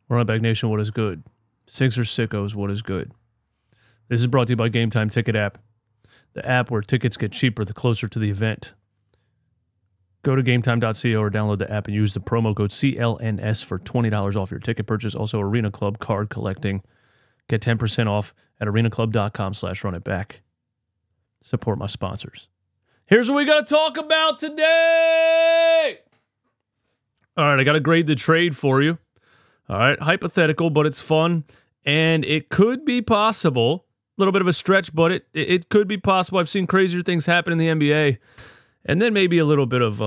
Running Back Nation, what is good? Sixers Sickos, what is good? This is brought to you by Game Time Ticket app, the app where tickets get cheaper the closer to the event. Go to gametime.co or download the app and use the promo code CLNS for $20 off your ticket purchase. Also, Arena Club card collecting. Get 10% off at arenaclub.com/runitback. Support my sponsors. Here's what we got to talk about today. All right, I got to grade the trade for you. All right, hypothetical, but it's fun. And it could be possible, a little bit of a stretch, but it could be possible. I've seen crazier things happen in the NBA. And then maybe a little bit of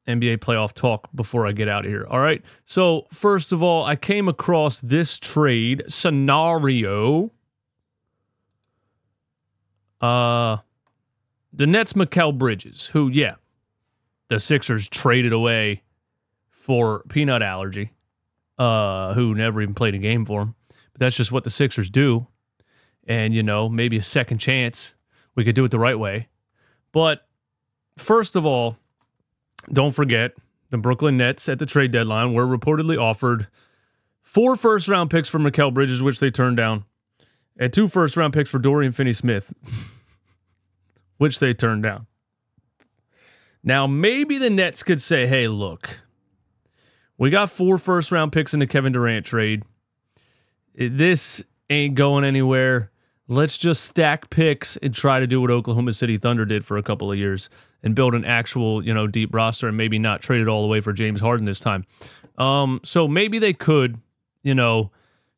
NBA playoff talk before I get out of here. All right, so first of all, I came across this trade scenario. The Nets' Mikal Bridges, who, yeah, the Sixers traded away for peanut allergy, who never even played a game for him. But that's just what the Sixers do. And, you know, maybe a second chance. We could do it the right way. But first of all, don't forget, the Brooklyn Nets at the trade deadline were reportedly offered 4 first-round picks for Mikal Bridges, which they turned down, and 2 first-round picks for Dorian Finney-Smith, which they turned down. Now, maybe the Nets could say, hey, look, we got 4 first-round picks in the Kevin Durant trade. This ain't going anywhere. Let's just stack picks and try to do what Oklahoma City Thunder did for a couple of years and build an actual, you know, deep roster and maybe not trade it all away for James Harden this time. So maybe they could, you know,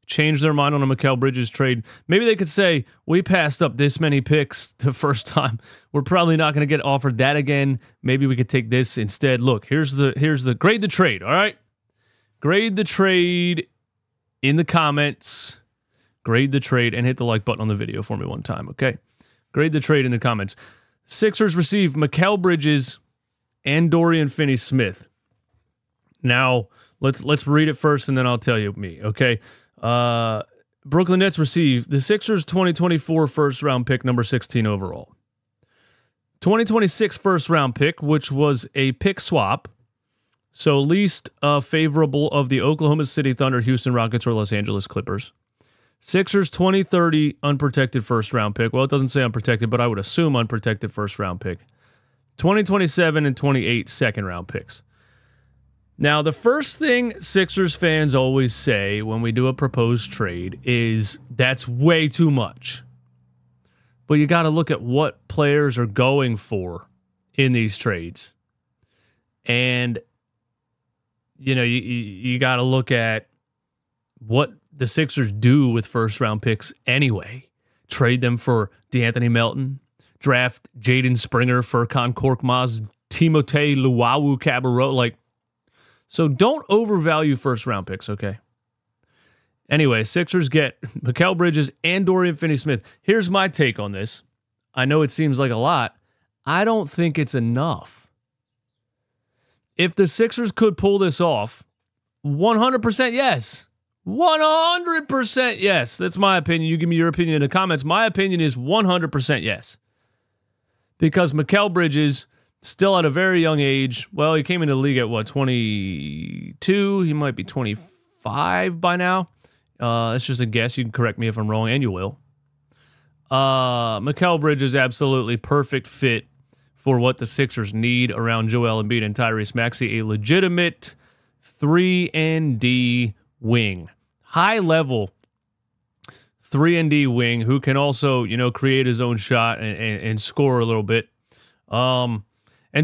change their mind on a Mikal Bridges trade. Maybe they could say, we passed up this many picks the first time. We're probably not going to get offered that again. Maybe we could take this instead. Look, here's the grade the trade, all right? Grade the trade in the comments. Grade the trade and hit the like button on the video for me one time, okay? Grade the trade in the comments. Sixers receive Mikal Bridges and Dorian Finney-Smith. Now, let's read it first and then I'll tell you me, okay? Brooklyn Nets receive the Sixers 2024 first-round pick, number 16 overall. 2026 first-round pick, which was a pick swap, so least favorable of the Oklahoma City Thunder, Houston Rockets, or Los Angeles Clippers. Sixers 2030 unprotected first-round pick. Well, it doesn't say unprotected, but I would assume unprotected first-round pick. 2027 and 28 second-round picks. Now, the first thing Sixers fans always say when we do a proposed trade is that's way too much. But you got to look at what players are going for in these trades. And, you know, you got to look at what the Sixers do with first-round picks anyway. Trade them for DeAnthony Melton. Draft Jaden Springer, Furkan Korkmaz, Timothé Luwawu-Cabarrot. Like, so don't overvalue first-round picks, okay? Anyway, Sixers get Mikal Bridges and Dorian Finney-Smith. Here's my take on this. I know it seems like a lot. I don't think it's enough. If the Sixers could pull this off, 100% yes. 100% yes. That's my opinion. You give me your opinion in the comments. My opinion is 100% yes. Because Mikal Bridges, still at a very young age, well, he came into the league at, what, 22? He might be 25 by now. That's just a guess. You can correct me if I'm wrong, and you will. Mikal Bridges, absolutely perfect fit for what the Sixers need around Joel Embiid and Tyrese Maxey. A legitimate 3-and-D wing. High-level 3-and-D wing who can also, you know, create his own shot and score a little bit. And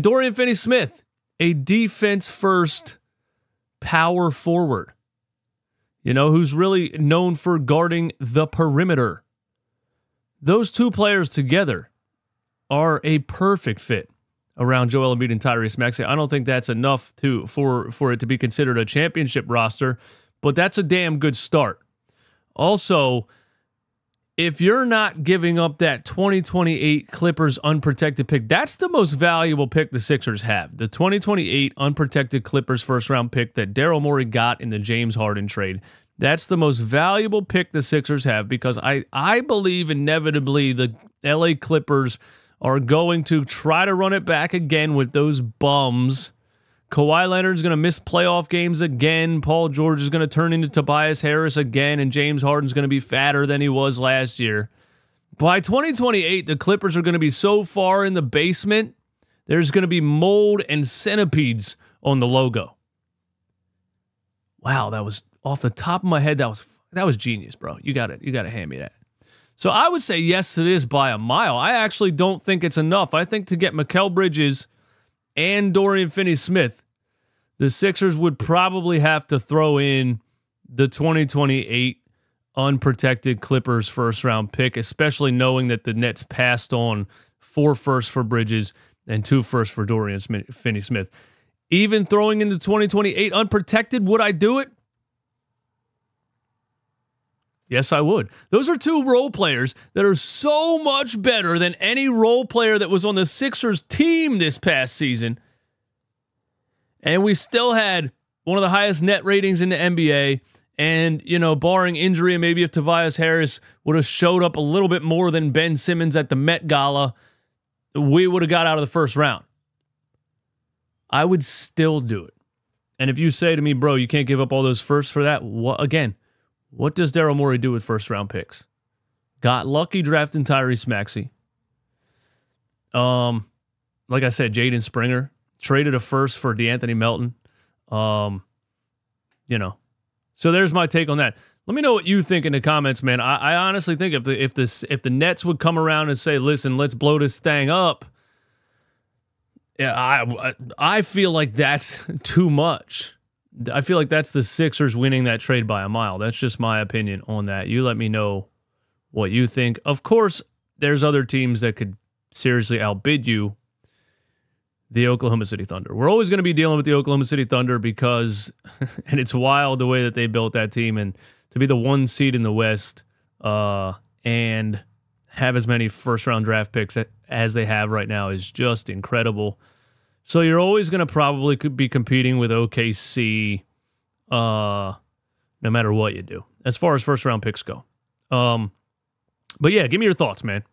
Dorian Finney-Smith, a defense-first power forward, you know, who's really known for guarding the perimeter. Those two players together are a perfect fit around Joel Embiid and Tyrese Maxey. I don't think that's enough for it to be considered a championship roster, but that's a damn good start. Also, if you're not giving up that 2028 Clippers unprotected pick, that's the most valuable pick the Sixers have. The 2028 unprotected Clippers first-round pick that Daryl Morey got in the James Harden trade. That's the most valuable pick the Sixers have because I believe inevitably the LA Clippers are going to try to run it back again with those bums Kawhi Leonard's going to miss playoff games again. Paul George is going to turn into Tobias Harris again, and James Harden's going to be fatter than he was last year. By 2028, the Clippers are going to be so far in the basement, there's going to be mold and centipedes on the logo. Wow, that was off the top of my head. That was genius, bro. You got to hand me that. So I would say yes to this by a mile. I actually don't think it's enough. I think to get Mikal Bridges and Dorian Finney-Smith, the Sixers would probably have to throw in the 2028 unprotected Clippers first-round pick, especially knowing that the Nets passed on 4 firsts for Bridges and 2 firsts for Dorian Finney-Smith. Even throwing in the 2028 unprotected, would I do it? Yes, I would. Those are 2 role players that are so much better than any role player that was on the Sixers team this past season. And we still had one of the highest net ratings in the NBA. And, barring injury, and maybe if Tobias Harris would have showed up a little bit more than Ben Simmons at the Met Gala, we would have got out of the first round. I would still do it. And if you say to me, bro, you can't give up all those firsts for that, what does Daryl Morey do with first-round picks? Got lucky drafting Tyrese Maxey. Like I said, Jaden Springer. Traded a first for DeAnthony Melton. So there's my take on that. Let me know what you think in the comments, man. I honestly think if the Nets would come around and say, listen, let's blow this thing up, yeah, I feel like that's too much. I feel like that's the Sixers winning that trade by a mile. That's just my opinion on that. You let me know what you think. Of course, there's other teams that could seriously outbid you. The Oklahoma City Thunder. We're always going to be dealing with the Oklahoma City Thunder because, and it's wild the way that they built that team, and to be the 1 seed in the West and have as many first-round draft picks as they have right now is just incredible. So you're always going to probably be competing with OKC no matter what you do, as far as first-round picks go. But yeah, give me your thoughts, man.